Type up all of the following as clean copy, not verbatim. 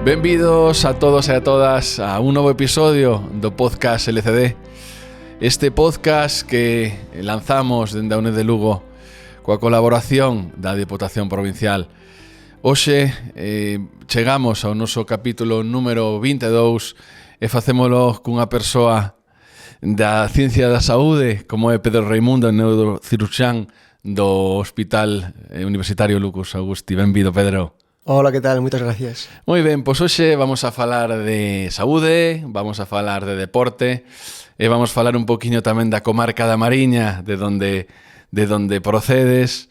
Benvidos a todos e a todas a un novo episodio do podcast LCD. Este podcast que lanzamos dende a UNED de Lugo coa colaboración da Diputación Provincial. Hoxe chegamos ao noso capítulo número 22 e facémolo cunha persoa da ciencia da saúde como é Pedro Raimundo, neurocirurxán do Hospital Universitario Lucas Augusti. Benvido, Pedro. Hola, que tal? Moitas gracias. Moi ben, pois hoxe vamos a falar de saúde, vamos a falar de deporte e vamos falar un poquinho tamén da comarca da Mariña, de donde procedes,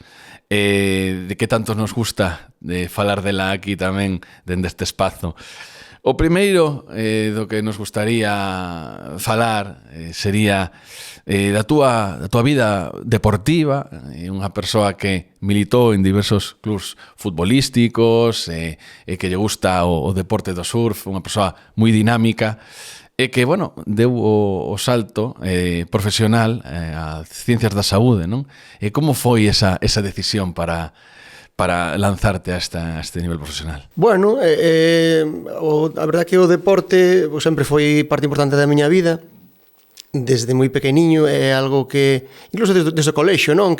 de que tanto nos gusta de falar dela aquí tamén dende este espazo. O primeiro do que nos gustaría falar sería da túa vida deportiva, unha persoa que militou en diversos clubs futbolísticos e que lle gusta o deporte do surf, unha persoa moi dinámica e que, bueno, deu o salto profesional a ciencias da saúde, non? E como foi esa decisión para lanzarte a este nivel profesional? Bueno, a verdade que o deporte sempre foi parte importante da miña vida. Desde moi pequeniño é algo que, incluso desde o colexio, non?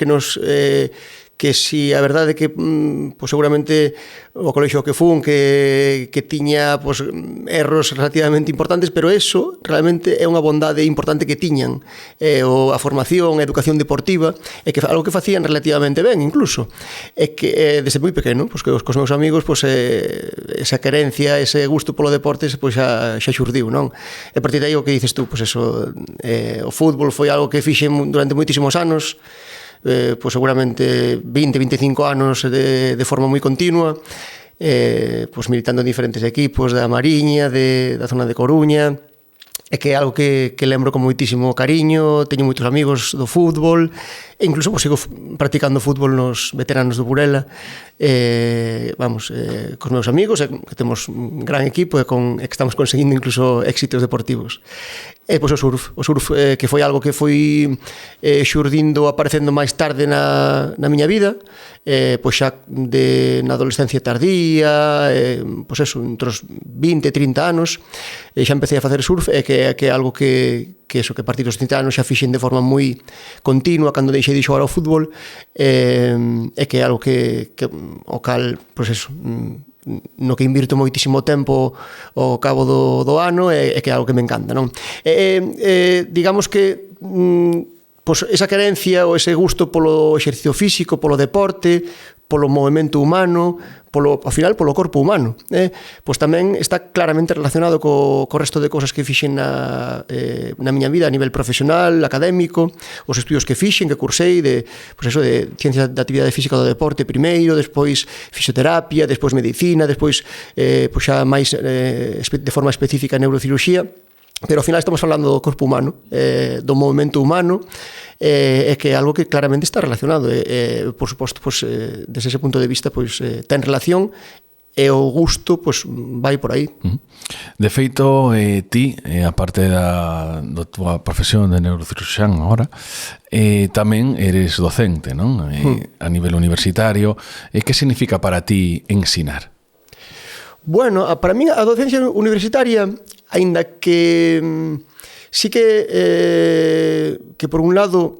Que si a verdade que pois seguramente o colexio que fun que tiña pois erros relativamente importantes, pero eso realmente é unha bondade importante que tiñan a formación, a educación deportiva, e que algo que facían relativamente ben incluso, é que desde moi pequeno, pois que cos meus amigos pois esa querencia, ese gusto polo deporte pois xa xurdiu, non? E a partir de aí o que dices tú, pois eso, o fútbol foi algo que fixen durante moitísimos anos, pois seguramente 20-25 anos de forma moi continua, pois militando en diferentes equipos da Mariña, da zona de Coruña, é que é algo que lembro con moitísimo cariño. Teño moitos amigos do fútbol e incluso sigo practicando fútbol nos veteranos do Burela, cos meus amigos, que temos un gran equipo e que estamos conseguindo incluso éxitos deportivos. E pois o surf que foi algo que foi xurdindo, aparecendo máis tarde na miña vida, pois xa na adolescencia tardía, pois eso, entre os 20-30 anos xa empecé a facer surf, e que é algo que a partir dos 30 anos xa fixen de forma moi continua cando deixei de xogar ao fútbol, e que é algo que o cal, pois eso, no que invirto moitísimo tempo ao cabo do ano, e que é algo que me encanta, non? Digamos que pois esa querencia ou ese gusto polo exercicio físico, polo deporte, polo movimento humano, ao final polo corpo humano, pois tamén está claramente relacionado co resto de cousas que fixen na miña vida a nivel profesional, académico, os estudios que fixen, que cursei de ciencia da actividade física do deporte primeiro, despois fisioterapia, despois medicina, despois pois xa máis de forma específica neurocirurxía. Pero ao final estamos falando do corpo humano, do movimento humano, é que é algo que claramente está relacionado, por suposto, pois, desde ese punto de vista, pois ten relación, e o gusto pois vai por aí. De feito, ti, aparte da tua profesión de neurocirurxán agora, tamén eres docente, non? A nivel universitario. Que significa para ti ensinar? Bueno, para mí a docencia universitaria, aínda que sí que por un lado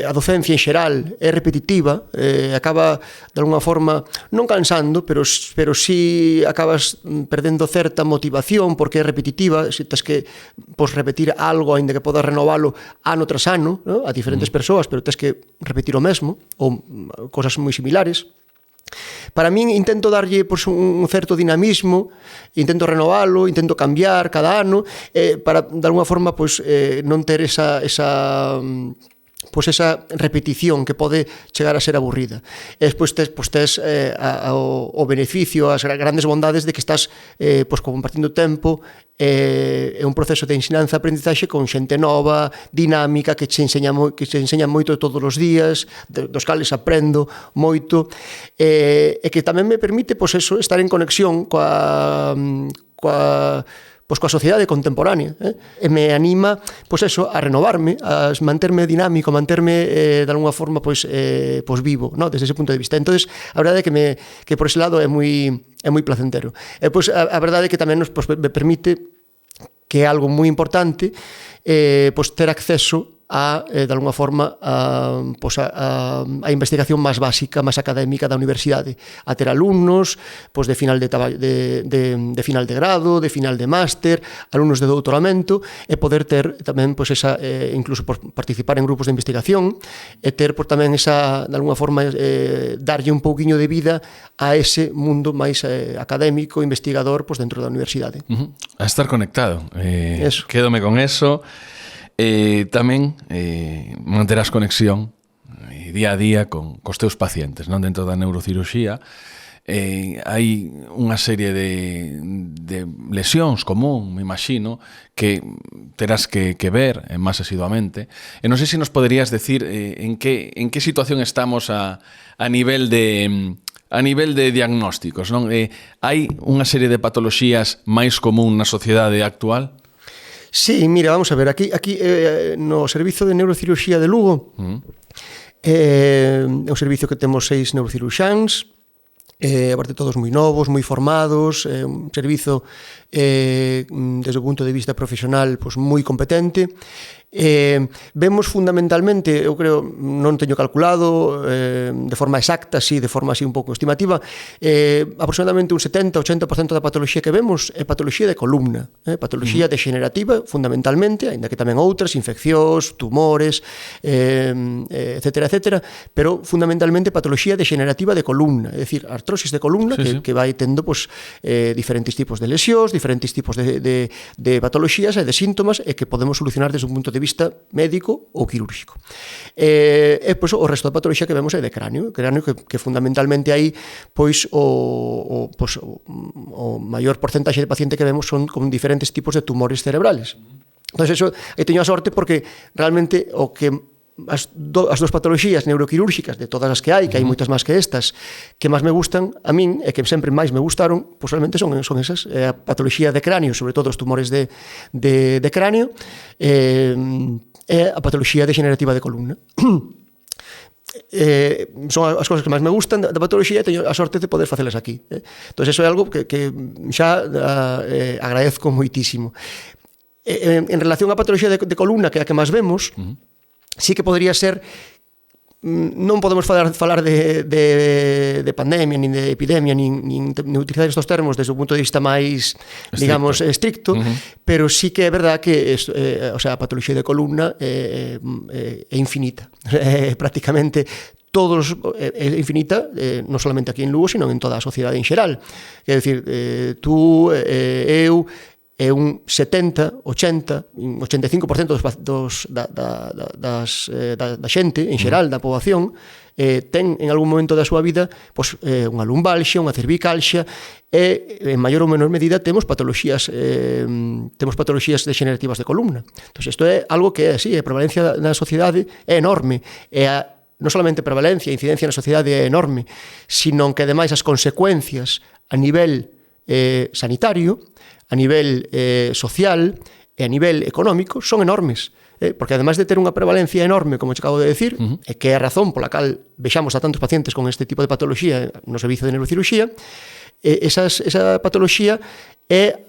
a docencia en xeral é repetitiva, acaba de alguna forma non cansando, pero sí acabas perdendo certa motivación porque é repetitiva, si tens que repetir algo aínda que podas renovalo ano tras ano, ¿no? A diferentes persoas, pero tens que repetir o mesmo ou cosas moi similares. Para min intento darlle pois, un certo dinamismo, intento renovalo, intento cambiar cada ano, para de alguna forma pois, non ter esa repetición que pode chegar a ser aburrida. E despois tes o beneficio, as grandes bondades de que estás compartindo tempo, é un proceso de ensinanza-aprendizaxe con xente nova, dinámica, que che enseña moito todos os días, dos cales aprendo moito, e que tamén me permite estar en conexión coa pois coa sociedade contemporánea, e me anima, pois eso, a renovarme, a manterme dinámico, a manterme de alguna forma pois vivo, no? Desde ese punto de vista. Entonces, a verdade é que por ese lado é moi placentero. E pois a verdade é que tamén nos me permite, que é algo moi importante, pois ter acceso de alguna forma a investigación máis básica, máis académica da universidade, a ter alumnos pois de final de final de grado, de final de máster, alumnos de doutoramento, e poder ter tamén pois esa incluso participar en grupos de investigación e ter tamén esa, de alguna forma, darlle un pouquiño de vida a ese mundo máis académico, investigador, pois dentro da universidade. A estar conectado. Quédome con eso. Tamén manterás conexión día a día cos teus pacientes, non? Dentro da neurocirurxía hai unha serie de lesións común, me imagino, que terás que ver máis asiduamente. E non sei se nos poderías decir en que situación estamos a nivel de diagnósticos, non? Hai unha serie de patoloxías máis común na sociedade actual? Sí, mira, vamos a ver, aquí no Servizo de Neurocirurxía de Lugo é un servizo que temos 6 neurocirurxáns, aparte todos moi novos, moi formados, un servizo desde o punto de vista profesional pois moi competente. Vemos fundamentalmente, eu creo, non teño calculado de forma exacta, sí, de forma así un pouco estimativa, aproximadamente un 70-80% da patoloxía que vemos é patoloxía de columna, patoloxía degenerativa fundamentalmente, aínda que tamén outras, infeccións, tumores, etcétera, etcétera, pero fundamentalmente patoloxía degenerativa de columna, é dicir, artrosis de columna, sí, que vai tendo pois, diferentes tipos de lesións, diferentes tipos de patoloxías e de síntomas e que podemos solucionar desde un punto de vista médico ou quirúrxico. E pois, o resto da patoloxía que vemos é de cráneo que fundamentalmente aí pois o maior porcentaxe de paciente que vemos son con diferentes tipos de tumores cerebrales. Entón, eso, aí teño a sorte porque realmente o que as dos patoloxías neuroquirúrxicas de todas as que hai moitas máis que estas, que máis me gustan a min e que sempre máis me gustaron, posiblemente son esas, a patoloxía de cráneo, sobre todo os tumores de cráneo, e a patoloxía degenerativa de columna. Son as cousas que máis me gustan da patoloxía e teño a sorte de poder facelas aquí. Entón, eso é algo que xa agradezco moitísimo. En relación á patoloxía de columna, que é a que máis vemos, sí que podría ser, non podemos falar de pandemia, nin de epidemia, nin utilizar estes termos desde o punto de vista máis, digamos, estricto, pero sí que é verdad que a patoloxía de columna é infinita. Prácticamente é infinita, non solamente aquí en Lugo, sino en toda a sociedade en xeral. Quer dicir, tú, eu, é un 70, 80, 85% da xente, en xeral, da poboación, ten en algún momento da súa vida pois, unha lumbalxia, unha cervicalxia, e en maior ou menor medida temos patoloxías degenerativas de columna. Entón, isto é algo que é así, a prevalencia na sociedade é enorme, non solamente a prevalencia, a incidencia na sociedade é enorme, sino que ademais as consecuencias a nivel sanitario, a nivel social e a nivel económico son enormes, porque ademais de ter unha prevalencia enorme, como te acabo de decir, e que é a razón pola cal vexamos a tantos pacientes con este tipo de patoloxía no servizo de neurocirurxía, esa patoloxía é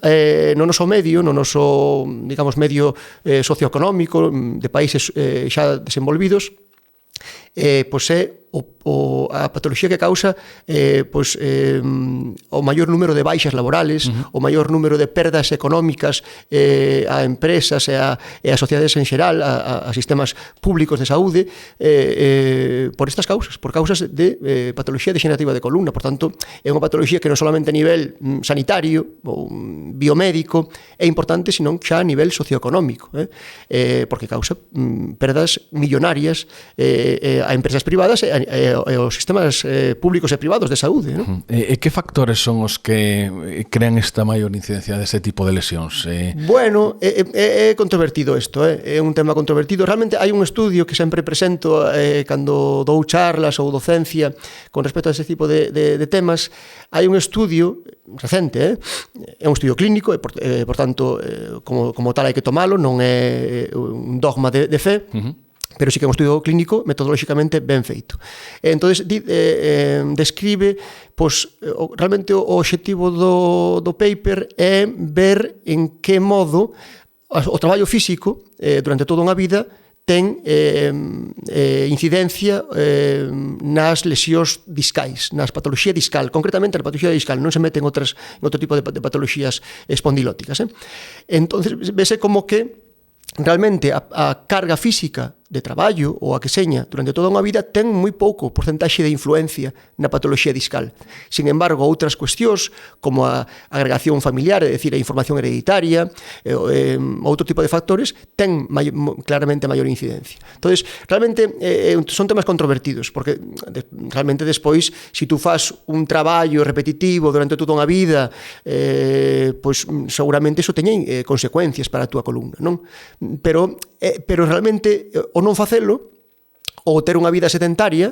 no noso medio, no noso, digamos, medio socioeconómico de países xa desenvolvidos, pois é a patoloxía que causa o maior número de baixas laborales, o maior número de perdas económicas a empresas e a sociedades en xeral, a sistemas públicos de saúde, por estas causas, por causas de patoloxía degenerativa de columna. Por tanto, é unha patoloxía que non solamente a nivel sanitario ou biomédico é importante, sino xa a nivel socioeconómico, porque causa perdas millonarias a empresas privadas e os sistemas públicos e privados de saúde, non? E que factores son os que crean esta maior incidencia deste tipo de lesións? Bueno, é controvertido isto, é un tema controvertido. Realmente hai un estudio que sempre presento cando dou charlas ou docencia con respecto a ese tipo de temas. Hai un estudio recente, é un estudio clínico e, por tanto, como tal hai que tomalo, non é un dogma de fe, pero sí que é un estudio clínico metodolóxicamente ben feito. Entonces describe realmente o obxectivo do paper é ver en que modo o traballo físico durante toda unha vida ten incidencia nas lesións discais, nas patoloxía discal, concretamente na patoloxía discal, non se mete en outro tipo de patoloxías espondilóticas. Entonces, vese como que realmente a carga física de traballo ou a que seña durante toda unha vida ten moi pouco porcentaxe de influencia na patoloxía discal. Sin embargo, outras cuestións como a agregación familiar, é dicir, a información hereditaria, outro tipo de factores, ten claramente maior incidencia. Entonces, realmente son temas controvertidos, porque realmente despois, se tú fas un traballo repetitivo durante toda unha vida, pois seguramente iso teña consecuencias para a túa columna, non? Pero realmente o non facelo ou ter unha vida sedentaria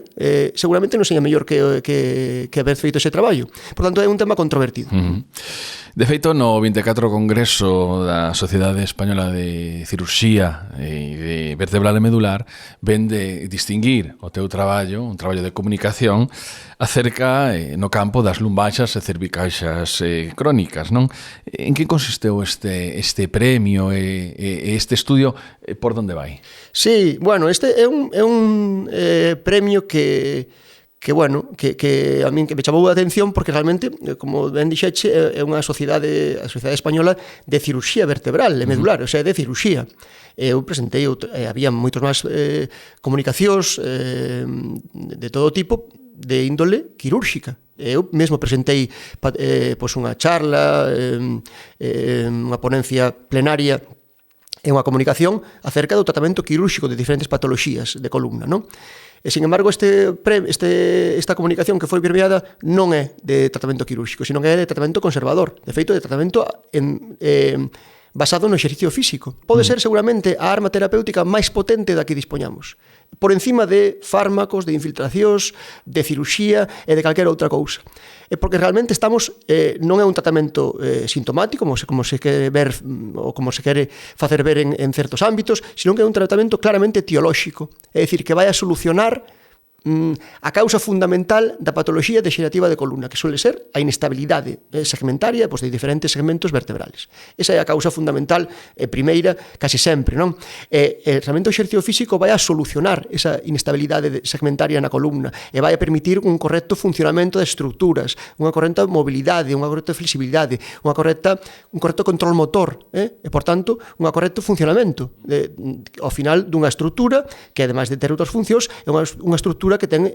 seguramente non sería mellor que haber feito ese traballo. Por tanto, é un tema controvertido. De feito, no 24 Congreso da Sociedade Española de Cirurxía e de Vertebral e Medular ven de distinguir o teu traballo, un traballo de comunicación acerca no campo das lumbaxas e cervicaixas crónicas, non? En que consisteu este premio e este estudio, por onde vai? Sí, bueno, este é un premio que a min que me chamou a atención porque realmente, como ben dixeche, é unha sociedade, a Sociedade Española de Cirurxía Vertebral e Medular, o sea, de cirurxía. Eu presentei, había moitos máis comunicacións de todo tipo, de índole quirúrxica. Eu mesmo presentei unha charla, unha ponencia plenaria e unha comunicación acerca do tratamento quirúrxico de diferentes patoloxías de columna, non? E, sin embargo, esta comunicación que foi premiada non é de tratamento quirúrxico, sino que é de tratamento conservador, de feito de tratamento basado no exercicio físico. Pode ser seguramente a arma terapéutica máis potente da que dispoñamos, por encima de fármacos, de infiltracións, de cirurxía e de calquera outra cousa. É porque realmente estamos, non é un tratamento sintomático, como se quere ver ou como se quere facer ver en certos ámbitos, sino que é un tratamento claramente etiolóxico, é dicir, que vai a solucionar a causa fundamental da patoloxía degenerativa de columna, que suele ser a inestabilidade segmentaria de diferentes segmentos vertebrales. Esa é a causa fundamental primeira casi sempre, non? Realmente o exercicio físico vai a solucionar esa inestabilidade segmentaria na columna e vai a permitir un correcto funcionamento das estruturas, unha correcta mobilidade, unha correcta flexibilidade, un correcto control motor, e, por tanto, un correcto funcionamento ao final dunha estrutura que, ademais de ter outras funcións, é unha estrutura que ten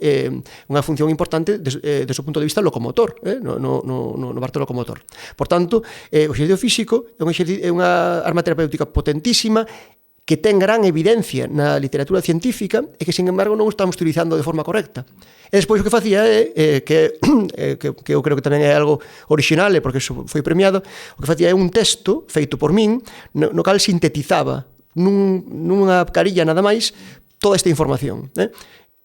unha función importante desde o punto de vista locomotor, no parte locomotor. Por tanto, o exercicio físico é unha arma terapéutica potentísima que ten gran evidencia na literatura científica e que, sin embargo, non o estamos utilizando de forma correcta. E despois o que facía é que eu creo que tamén é algo original, porque iso foi premiado, o que facía é un texto feito por min no cal sintetizaba nunha carilla nada máis toda esta información,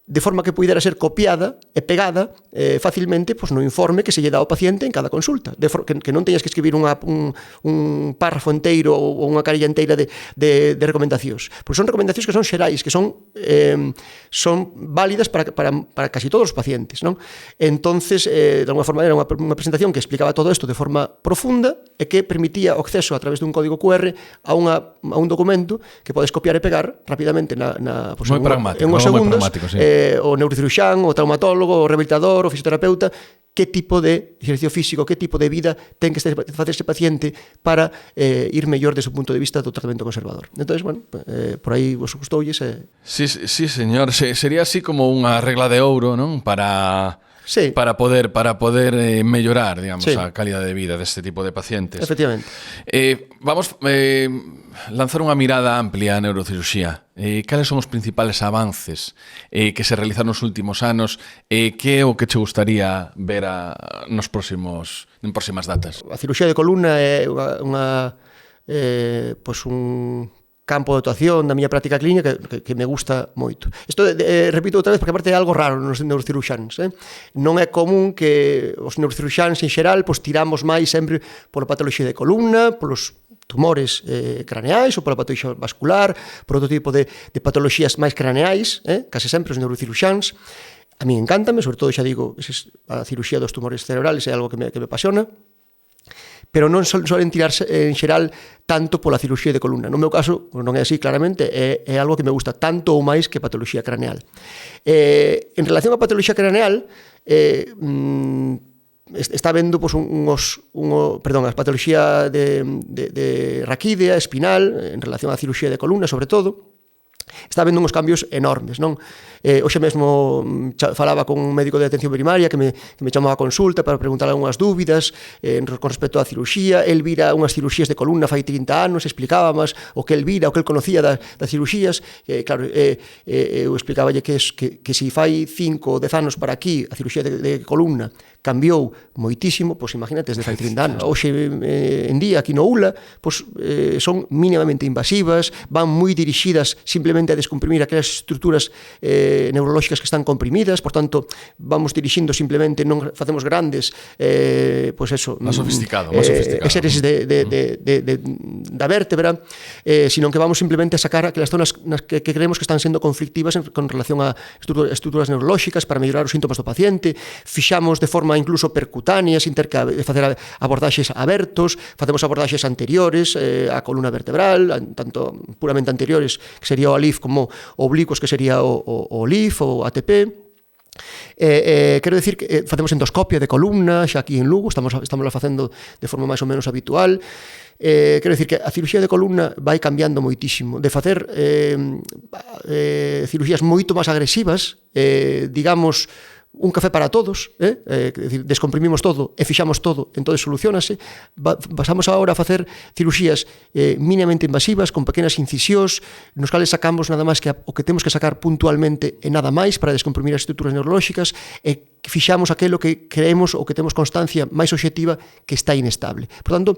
de forma que puidera ser copiada e pegada facilmente no informe que se lle dá ao paciente en cada consulta, que non teñas que escribir un párrafo enteiro ou unha carilla enteira de recomendacións, porque son recomendacións que son xerais, que son válidas para casi todos os pacientes, non? Entonces, de alguma forma, era unha presentación que explicaba todo isto de forma profunda e que permitía o acceso a través dun código QR a un documento que podes copiar e pegar rapidamente en uns segundos, o neurocirurxán, o traumatólogo, o rehabilitador, o fisioterapeuta, que tipo de exercicio físico, que tipo de vida ten que facer ese paciente para ir mellor desde o punto de vista do tratamento conservador. Entón, bueno, por aí vos gustoulles. Sí, señor. Sería así como unha regla de ouro, non? Para poder mellorar, digamos, a calidade de vida deste tipo de pacientes. Efectivamente. Vamos lanzar unha mirada amplia á neurocirurxía. cales son os principales avances que se realizaron nos últimos anos e que é o que che gustaría ver en próximas datas? A cirurxía de columna é un campo de actuación da miña práctica clínica que me gusta moito. Isto, repito outra vez, porque aparte é algo raro nos neurociruxáns. Non é común que os neurociruxáns en xeral tiramos máis sempre pola patoloxía de columna, polos tumores craneais ou pola patoloxía vascular, por outro tipo de patoloxías máis craneais, case sempre os neurociruxáns. A mí encántame, sobre todo, xa digo, a cirurxía dos tumores cerebrales é algo que me apasiona, pero non solen tirarse en xeral tanto pola cirurxía de columna. No meu caso, non é así claramente, é algo que me gusta tanto ou máis que patoloxía craneal. En relación á patoloxía craneal, está vendo a patoloxía de raquídea, espinal, en relación á cirurxía de columna, sobre todo, está vendo uns cambios enormes, non? Hoxe mesmo falaba con un médico de atención primaria que me chamou a consulta para preguntar algunhas dúbidas con respecto á cirurxía. El vira unhas cirurxías de columna fai 30 anos, explicaba máis o que el vira, o que el conocía das cirurxías. Claro, eu explicáballe que se fai 5 ou 10 anos para aquí a cirurxía de columna cambiou moitísimo, pois imagínate, desde fai 30 anos. Hoxe en día, aquí no ULA, son mínimamente invasivas, van moi dirixidas simplemente a descomprimir aquelas estruturas neurolóxicas que están comprimidas, por tanto, vamos dirixindo simplemente, non facemos grandes, máis sofisticado. Exéresis da vértebra, sino que vamos simplemente a sacar aquelas zonas que creemos que están sendo conflictivas con relación a estruturas neurolóxicas para mellorar os síntomas do paciente. Fixamos de forma incluso percutánea, sin ter que facer abordaxes abertos, facemos abordaxes anteriores á columna vertebral, tanto puramente anteriores, que sería o ALIF, como oblicuos, que sería o LIF ou ATP. Quero dicir que facemos endoscopia de columna xa aquí en Lugo, estamos facendo de forma máis ou menos habitual. Quero dicir que a cirurxía de columna vai cambiando moitísimo, de facer cirurxías moito máis agresivas, digamos, un café para todos, descomprimimos todo e fixamos todo, entón solucionase. Pasamos agora a facer cirurxías mínimamente invasivas, con pequenas incisións, nos cales sacamos nada máis que o que temos que sacar puntualmente e nada máis para descomprimir as estruturas neurolóxicas, e fixamos aquilo que creemos ou que temos constancia máis obxectiva que está inestable. Por tanto,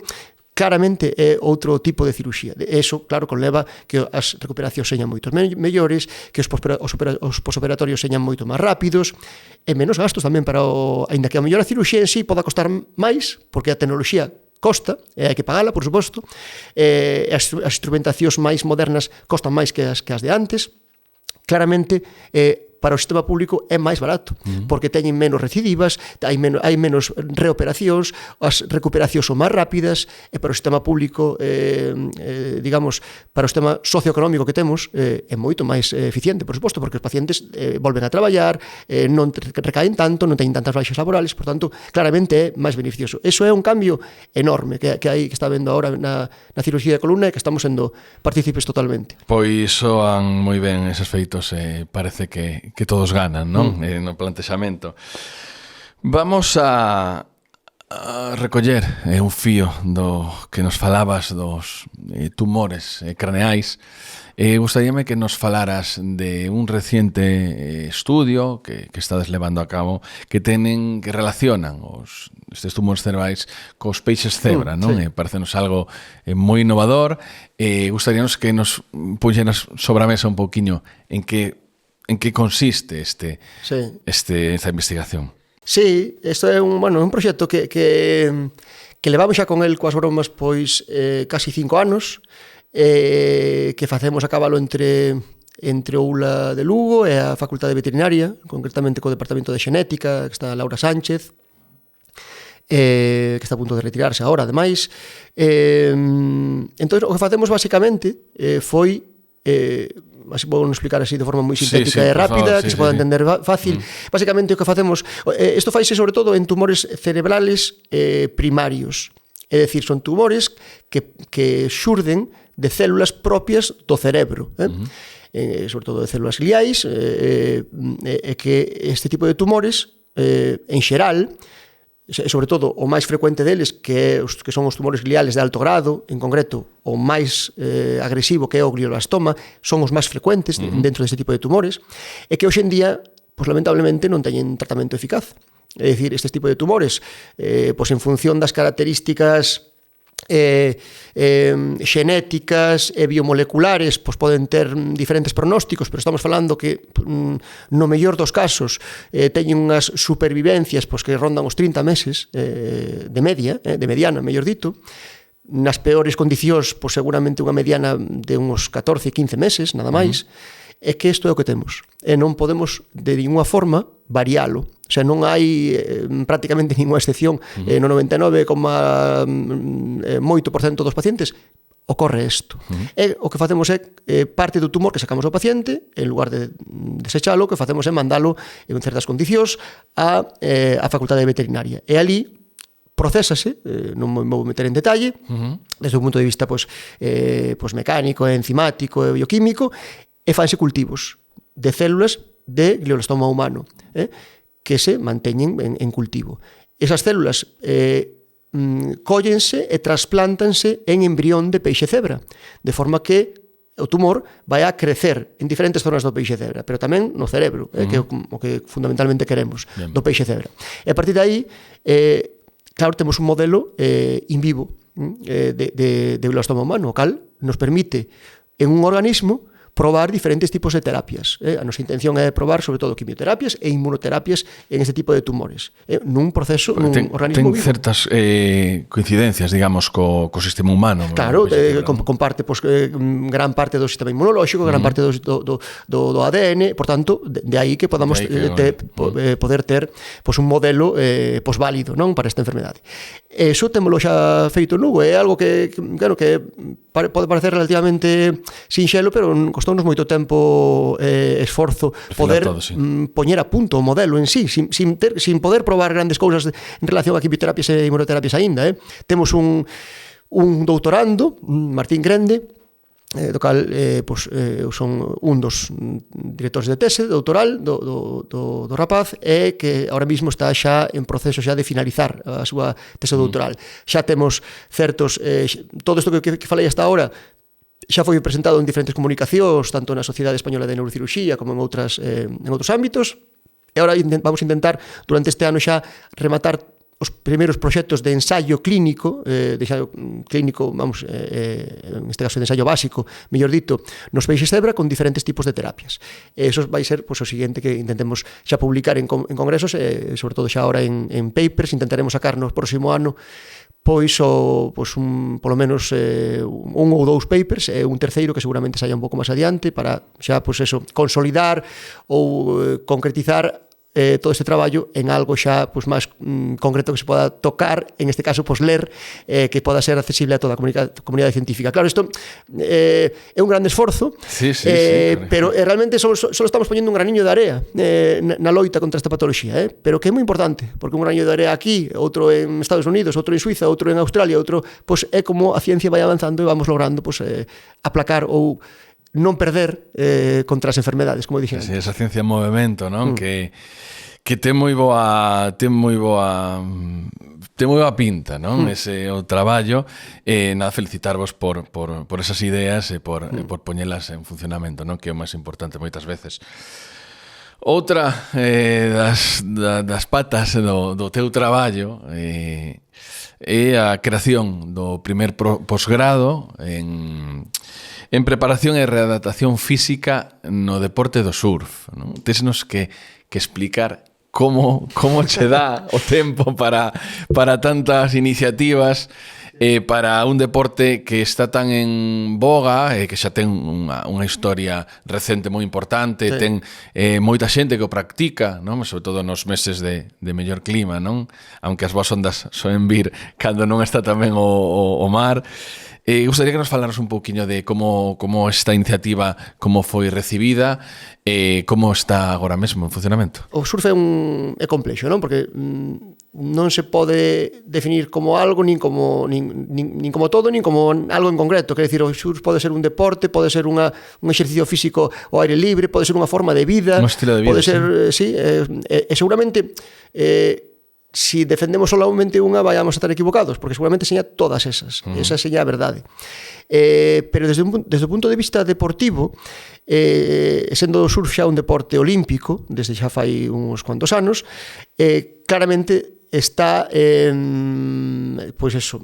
claramente é outro tipo de cirurxía. Eso, claro, conleva que as recuperacións señan moito mellores, que os posoperatorios señan moito máis rápidos, e menos gastos tamén para aínda que a mellor a cirurxía en sí poda costar máis, porque a tecnoloxía costa, e hai que pagala, por suposto, as instrumentacións máis modernas costan máis que as de antes. Claramente, para o sistema público é máis barato, porque teñen menos recidivas, hai menos reoperacións, as recuperacións son máis rápidas, e para o sistema público, digamos, para o sistema socioeconómico que temos, é moito máis eficiente, por suposto, porque os pacientes volven a traballar, non recaen tanto, non teñen tantas baixas laborales, por tanto, claramente é máis beneficioso. Eso é un cambio enorme que está vendo agora na cirurxía de columna, e que estamos sendo partícipes totalmente. Pois soan moi ben eses feitos, parece que todos ganan, non? No plantexamento. Vamos a recoller un fío do que nos falabas dos tumores craneais. Gustaríame que nos falaras de un reciente estudio que estades levando a cabo que relacionan estes tumores cerebrais cos peixes cebra, non? Sí. Parecenos algo moi innovador. Gustaríanos que nos puxeras sobre a mesa un pouquiño en que consiste esta investigación. Sí, isto é un proxecto que levamos xa con el coas bromas casi 5 anos, que facemos a cabalo entre o ULA de Lugo e a Facultade de Veterinaria, concretamente co Departamento de Xenética, que está Laura Sánchez, que está a punto de retirarse agora, ademais. Entón, o que facemos basicamente foi, vou explicar así de forma moi sintética e rápida, que se poda entender fácil. Basicamente, o que facemos, isto faise sobre todo en tumores cerebrales primarios, é dicir, son tumores que xurden de células propias do cerebro, sobre todo de células gliais, e que este tipo de tumores, en xeral, e sobre todo o máis frecuente deles, que son os tumores gliales de alto grado, en concreto o máis agresivo, que é o glioblastoma, son os máis frecuentes dentro deste tipo de tumores, e que hoxe en día, pois lamentablemente, non teñen tratamento eficaz. É dicir, este tipo de tumores, pois en función das características xenéticas e biomoleculares, pois poden ter diferentes pronósticos, pero estamos falando que no mellor dos casos teñen unhas supervivencias pois que rondan os 30 meses de media, de mediana, mellor dito. Nas peores condicións, pois seguramente unha mediana de uns 14, 15 meses, nada máis. É que isto é o que temos, e non podemos de ninguna forma varialo. O sea, non hai prácticamente ninguna excepción. No 99,8% dos pacientes ocorre isto. E o que facemos é parte do tumor que sacamos ao paciente, en lugar de desechalo, o que facemos é mandalo en certas condicións a facultade veterinaria. E ali procésase, non me vou meter en detalle, desde un punto de vista pois mecánico, enzimático e bioquímico, e fanse cultivos de células de glioblastoma humano, que se manteñen en cultivo. Esas células cóllense e trasplantanse en embrión de peixe cebra, de forma que o tumor vai a crecer en diferentes zonas do peixe cebra, pero tamén no cerebro, que é o que fundamentalmente queremos do peixe cebra. E a partir de aí, claro, temos un modelo in vivo de glioblastoma humano, o cal nos permite en un organismo probar diferentes tipos de terapias. A nosa intención é probar, sobre todo, quimioterapias e inmunoterapias en este tipo de tumores. Nun proceso, nun organismo vivo. Ten certas coincidencias, digamos, co sistema humano. Claro, comparte gran parte do sistema inmunolóxico, gran parte do ADN, por tanto, de aí que podamos poder ter un modelo válido, non, para esta enfermedade. Eso témolo xa feito en Lugo, é algo que, claro, que pode parecer relativamente sinxelo, pero costounos moito tempo esforzo poder poñer a punto o modelo en sí, sin poder probar grandes cousas en relación a quimioterapias e inmunoterapias aínda. Temos un doutorando, Martín Grende, do cal son un dos directores de tese doutoral do rapaz, e que ahora mismo está xa en proceso xa de finalizar a súa tese doutoral. Xa temos certos, todo isto que falei hasta ahora xa foi presentado en diferentes comunicacións, tanto na Sociedade Española de Neurocirurxía como en outros ámbitos, e agora vamos a intentar durante este ano xa rematar os primeiros proxectos de ensaio clínico, vamos, en este caso de ensaio básico, mellor dito, nos peixes cebra con diferentes tipos de terapias. Eso vai ser o seguinte que intentemos xa publicar en congresos, sobre todo xa ahora en papers, intentaremos sacar no próximo ano polo menos un ou dous papers e un terceiro que seguramente saia un pouco máis adiante para xa consolidar ou concretizar todo este traballo en algo xa máis concreto que se poda tocar, en este caso ler, que poda ser accesible a toda a comunidade científica. Claro, isto é un grande esforzo, pero realmente só estamos poñendo un graniño de area na loita contra esta patoloxía, pero que é moi importante, porque un graniño de area aquí, outro en Estados Unidos, outro en Suiza, outro en Australia, outro, é como a ciencia vai avanzando e vamos logrando aplacar ou non perder contra as enfermedades, como dixen. Sí, esa ciencia en movimento, non? Que ten moi boa pinta, non? Ese o traballo, nada, felicitarvos por esas ideas e por poñelas en funcionamento, non? Que é o máis importante moitas veces. Outra das patas do teu traballo é a creación do primer posgrado en preparación e readaptación física no deporte do surf, non? Tesnos que explicar como che dá o tempo para tantas iniciativas, para un deporte que está tan en boga, que xa ten unha historia recente moi importante, ten moita xente que o practica, non? Sobre todo nos meses de mellor clima, non? Aunque as boas ondas soen vir cando non está tamén o mar. Gustaría que nos falaras un pouquiño de como esta iniciativa, como foi recibida, como está agora mesmo en funcionamento. O surf é complexo, non? Porque non se pode definir como algo, nin como todo, nin como algo en concreto. Quer dicir, o surf pode ser un deporte, pode ser un exercicio físico ao aire libre, pode ser unha forma de vida, un estilo de vida, pode ser, sí, e seguramente si defendemos solamente unha, vayamos a estar equivocados, porque seguramente seña todas esas. Esa seña a verdade. Pero desde o punto de vista deportivo, sendo o surf xa un deporte olímpico, desde xa fai uns cuantos anos, claramente está pois eso,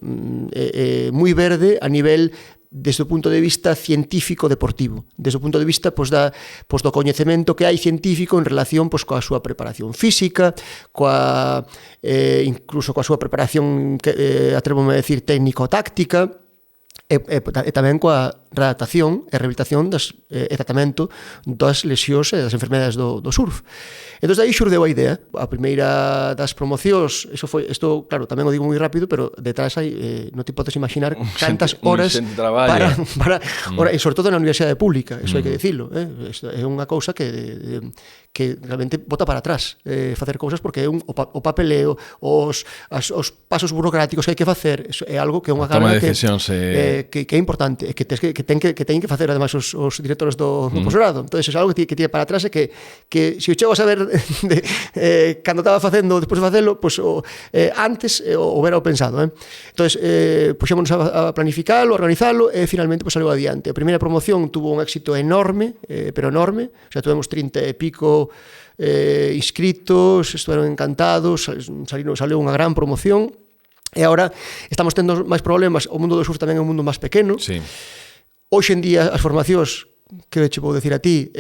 moi verde a nivel desde o punto de vista científico deportivo, desde o punto de vista pois do coñecemento que hai científico en relación pois coa súa preparación física, incluso coa súa preparación atrévome a decir técnico-táctica, e tamén coa readaptación e rehabilitación e tratamento das lesións e das enfermedades do surf. Entón, aí xurdeu a idea. A primeira das promocións, isto, claro, tamén o digo moi rápido, pero detrás hai, non te podes imaginar cantas horas para e sobre todo na universidade pública, eso hai que dicilo. Isto é unha cousa que realmente bota para atrás facer cousas, porque é o papeleo, os pasos burocráticos que hai que facer, é algo que é unha carga que é importante, que teñen que facer ademais os directores do posgrado. Entón, é algo que tira para atrás, e que se o chego a saber cando estaba facendo, despois de facelo, pois antes o vera o pensado. Entón, puxémonos a planificalo, a organizalo, e finalmente pois saliu adiante. A primeira promoción tuvo un éxito enorme, pero enorme, o sea, tuvemos 30 e pico inscritos, estiveron encantados, saliu unha gran promoción. E agora estamos tendo máis problemas. O mundo do surf tamén é un mundo máis pequeno. Sí. Hoxe en día as formacións, que che vou decir a ti,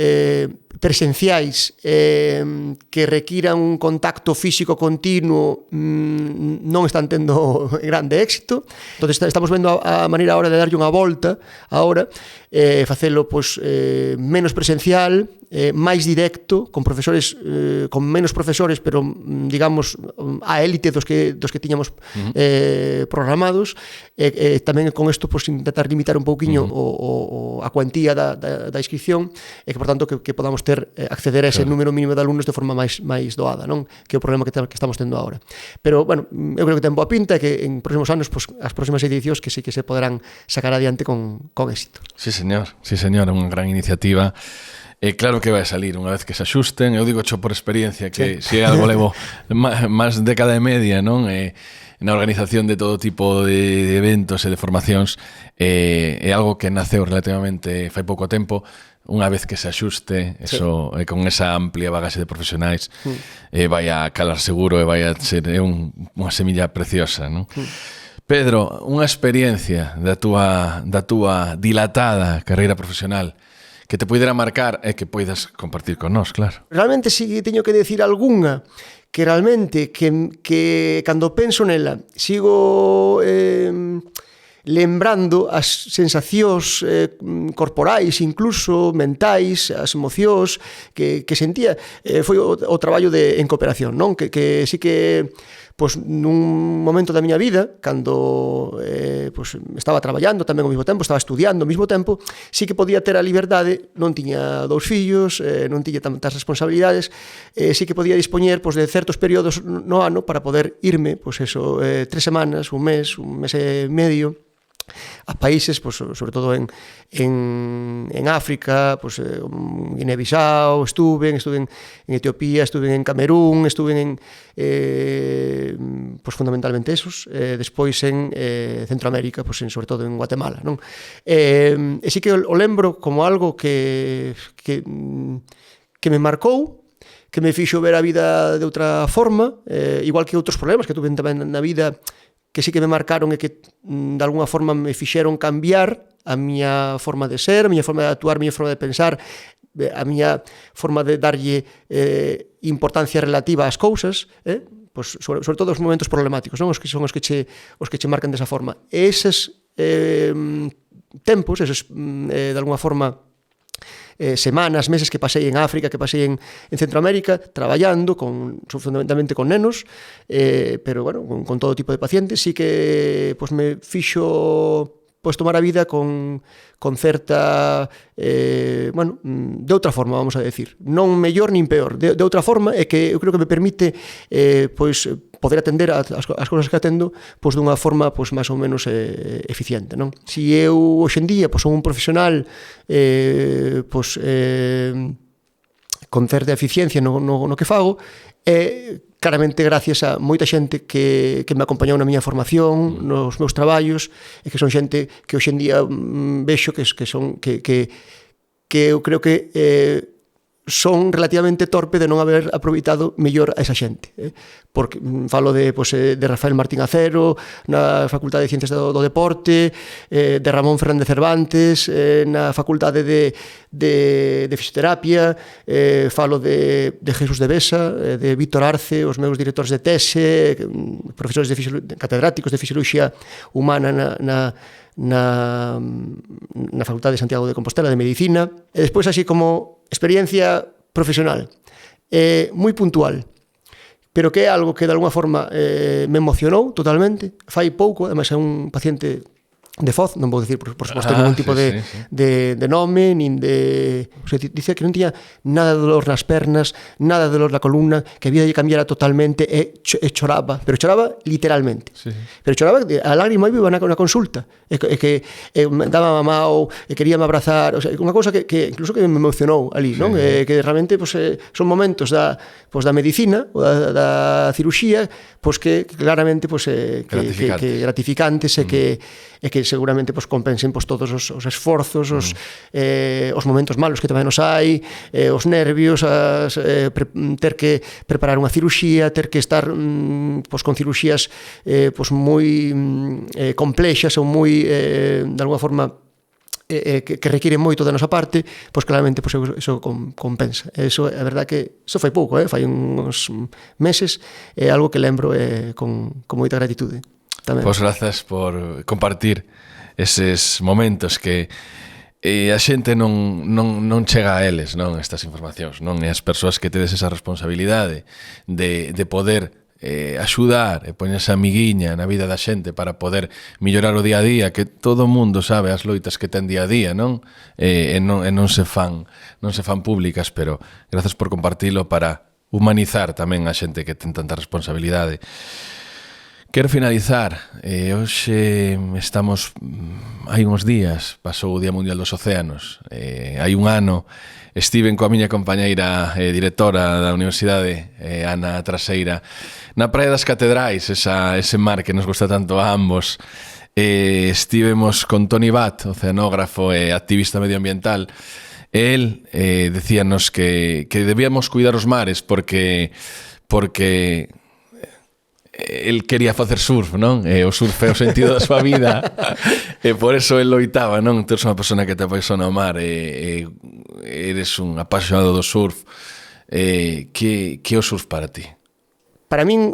presenciais, que requiran un contacto físico continuo, non están tendo grande éxito. Entón, estamos vendo a maneira ahora de darlle unha volta agora, facelo pois menos presencial, máis directo, con profesores, con menos profesores, pero digamos a élite dos que tiñamos programados, e tamén con isto pois intentar limitar un pouquiño a cuantía da inscripción, e que por tanto que podamos acceder a ese número mínimo de alumnos de forma máis doada, non? Que é o problema que estamos tendo agora. Pero, bueno, eu creo que ten boa pinta, e que en próximos anos pois, as próximas edicións que sí que se poderán sacar adiante con éxito. Sí, señor, é unha gran iniciativa. Claro que vai salir unha vez que se axusten. Eu digo xo por experiencia que se algo levo máis década e media, non? Na organización de todo tipo de eventos e de formacións, é algo que naceu relativamente fai pouco tempo. Unha vez que se axuste, eso, con esa amplia bagaxe de profesionais, vai a calar seguro, e vai a ser unha semilla preciosa, non? Pedro, unha experiencia da túa dilatada carreira profesional que te puidera marcar e que poidas compartir con nós, claro. Realmente si teño que decir algunha que realmente que cando penso nela sigo lembrando as sensacións corporais, incluso mentais, as emocións que sentía, foi o traballo en cooperación, non? Que sí que pois nun momento da miña vida, cando pois estaba traballando tamén ao mesmo tempo, estaba estudiando ao mesmo tempo, sí que podía ter a liberdade, non tiña 2 fillos, non tiña tantas responsabilidades, sí que podía dispoñer pois de certos períodos no ano para poder irme, pois eso, 3 semanas, un mes e medio, a países, pois, sobre todo en África, pois, Guinea-Bissau, estuve en Etiopía, estuve en Camerún, estuve en pois, fundamentalmente esos, despois en Centroamérica, pois, sobre todo en Guatemala, non? E sí que o lembro como algo que me marcou, que me fixo ver a vida de outra forma, igual que outros problemas que tuve tamén na vida, que sí que me marcaron e que de alguna forma me fixeron cambiar a miña forma de ser, a miña forma de actuar, a miña forma de pensar, a miña forma de darlle importancia relativa ás cousas, pois sobre todo os momentos problemáticos, non? Os que son os que che marcan desa forma. E eses tempos, de alguna forma semanas, meses que pasei en África, que pasei en Centroamérica, traballando fundamentalmente con nenos, pero bueno, con todo tipo de pacientes, sí que pues, me fixo pues, tomar a vida con certa, bueno, de outra forma, vamos a decir, non mellor nin peor, de outra forma, e que eu creo que me permite pois poder atender as cousas que atendo pois dunha forma pois máis ou menos eficiente, non? Si eu hoxe en día pois son un profesional pois con certa eficiencia no que fago, claramente gracias a moita xente que me acompañou na miña formación, nos meus traballos, e que son xente que hoxe en día vexo que eu creo que son relativamente torpe de non haber aproveitado mellor a esa xente, porque falo de Rafael Martín Acero na Facultade de Ciencias do Deporte, de Ramón Fernández Cervantes na Facultade de Fisioterapia, falo de Jesús de Besa, de Víctor Arce, os meus directores de tese, profesores catedráticos de Fisioloxía Humana na Facultade de Santiago de Compostela de Medicina, e despois así como experiencia profesional moi puntual, pero que é algo que de alguna forma me emocionou totalmente. Fai pouco, además é un paciente de Foz, non vou dicir por suposto ningún tipo de nome, nin de... O sea, dicía que non tiña nada de dolor nas pernas, nada de dolor na columna, que a vida lle cambiara totalmente e choraba, pero choraba literalmente. Pero choraba, a lágrima iba na consulta, e que daba mamao, e queríame abrazar, o sea, unha cousa que incluso que me emocionou ali, non? Que realmente son momentos da medicina, ou da ciruxía, que claramente que gratificantes e que seguramente compensen todos os esforzos, os momentos malos que tamén nos hai, os nervios, ter que preparar unha ciruxía, ter que estar con ciruxías moi complexas ou moi, de alguna forma, que requiren moito da nosa parte, claramente eso compensa. Eso é verdad que eso fai pouco, fai uns meses, é algo que lembro con moita gratitude. Pois grazas por compartir eses momentos que a xente non chega a eles, non, estas informacións, non, e as persoas que tedes esa responsabilidade de poder axudar e poñerse amiguiña na vida da xente para poder mellorar o día a día, que todo o mundo sabe as loitas que ten día a día, non? E non se fan públicas, pero grazas por compartilo para humanizar tamén a xente que ten tanta responsabilidade. Quero finalizar, hoxe estamos, hai uns días, pasou o Día Mundial dos Océanos, hai un ano estiven coa miña compañeira directora da Universidade, Ana Traseira, na Praia das Catedrais, ese mar que nos gusta tanto a ambos. Estivemos con Toni Bat, oceanógrafo e activista medioambiental, e el decíanos que debíamos cuidar os mares porque el quería facer surf, non? O surf é o sentido da súa vida e por eso el loitaba, non? Tú eres unha persona que te apaixona ao mar e eres un apaixonado do surf. Que é o surf para ti? Para min,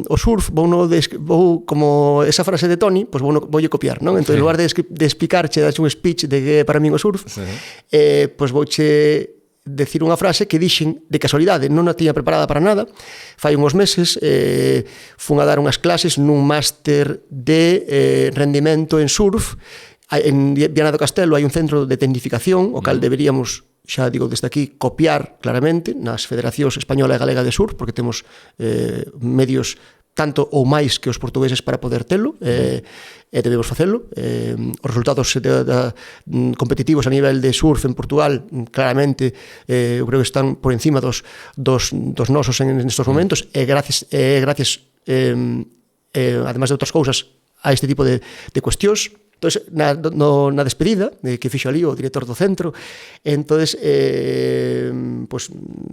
o surf vou como esa frase de Toni, voulle copiar, non? Entón, en lugar de explicarche, dache un speech de que para min o surf, vouche decir unha frase que dixen de casualidade, non a tiña preparada para nada. Fai uns meses fun a dar unhas clases nun máster de rendimento en surf. En Viana do Castelo hai un centro de tecnificación, o cal deberíamos, xa digo desde aquí, copiar claramente nas federacións española e galega de surf, porque temos medios tanto ou máis que os portugueses para poder telo, e debemos facelo. Os resultados competitivos a nivel de surf en Portugal claramente eu creo que están por encima dos nosos en estos momentos, e gracias además de outras cousas a este tipo de cuestións. Entón, na despedida que fixo ali o director do centro, entón,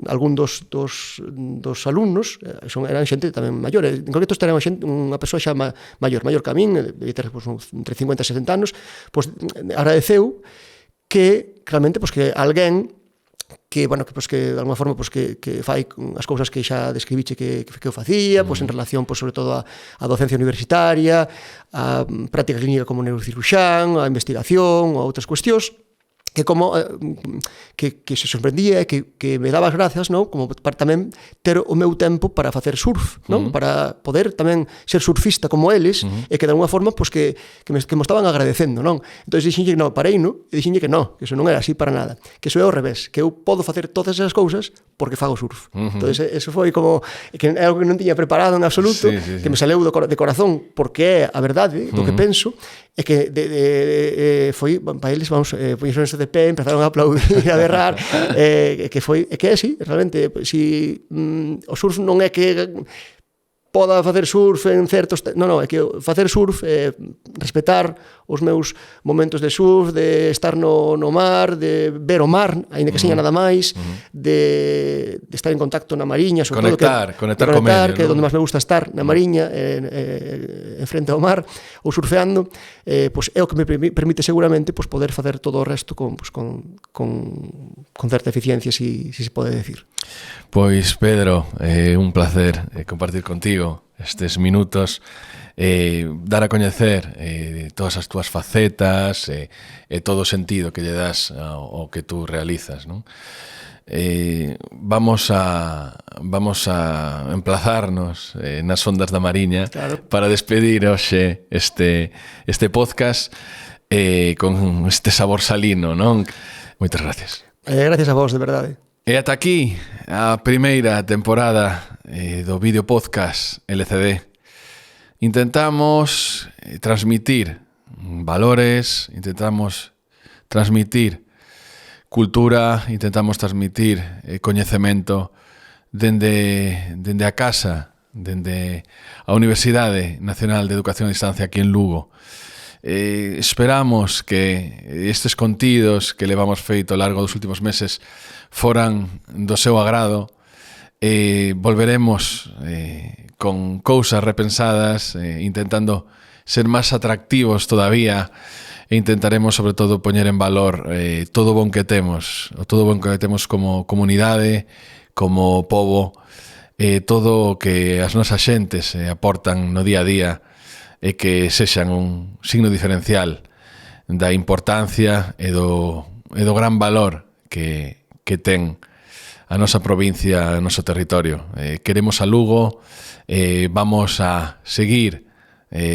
algún dos alumnos eran xente tamén maior, en concreto era unha persoa xa maior que a min, debía ter entre 50 e 60 anos, agradeceu que realmente que alguén que de alguma forma que fai as cousas que xa describiche que eu facía, en relación sobre todo a docencia universitaria, a práctica clínica como neurocirurxán, a investigación, a outras cuestións, que como que se sorprendía e que me daba as grazas, non? Como para tamén ter o meu tempo para facer surf, non? Para poder tamén ser surfista como eles, e que de alguma forma que me estaban agradecendo, non? Entón dixenlle que non, parei, non? E dixenlle que non, que eso non era así para nada, que eso é ao revés, que eu podo facer todas esas cousas porque fago surf. Entón eso foi como que é algo que non tiña preparado en absoluto, que me saleu de corazón porque é a verdade do que penso, e que foi para eles, vamos, poñeronse de pé, empezaron a aplaudir, a berrar, que foi, que é así, realmente, si o surf non é que poda facer surf en certos... Non, é que facer surf é respetar os meus momentos de surf, de estar no mar, de ver o mar, aínda que seña nada máis, de estar en contacto na mariña, sobre conectar todo co medio, que é ¿no? onde máis me gusta estar, na mariña, en frente ao mar, ou surfeando, pois é o que me permite seguramente pois, poder facer todo o resto con certa eficiencia, si se pode decir. Pois Pedro, un placer compartir contigo estes minutos, dar a coñecer todas as túas facetas e todo o sentido que lle das ao que tú realizas, non? Vamos a emplazarnos nas ondas da Mariña, claro, para despedir hoxe este podcast con este sabor salino, non? Moitas gracias. Gracias a vos, de verdade. E ata aquí a primeira temporada do vídeo podcast LCD. Intentamos transmitir valores, intentamos transmitir cultura, intentamos transmitir coñecemento dende a casa, dende a Universidade Nacional de Educación a Distancia aquí en Lugo. Esperamos que estes contidos que levamos feito ao largo dos últimos meses foran do seu agrado. Volveremos con cousas repensadas, intentando ser máis atractivos todavía, e intentaremos sobre todo poñer en valor todo o bon que temos, como comunidade, como pobo, todo o que as nosas xentes aportan no día a día, e que sexan un signo diferencial da importancia e do gran valor que ten a nosa provincia, o noso territorio. Queremos a Lugo, vamos a seguir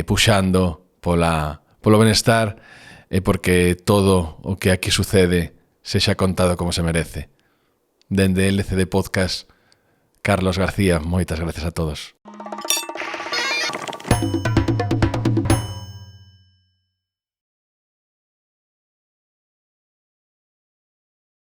puxando polo benestar e porque todo o que aquí sucede sexa contado como se merece. Dende LCD Podcast, Carlos García, moitas gracias a todos.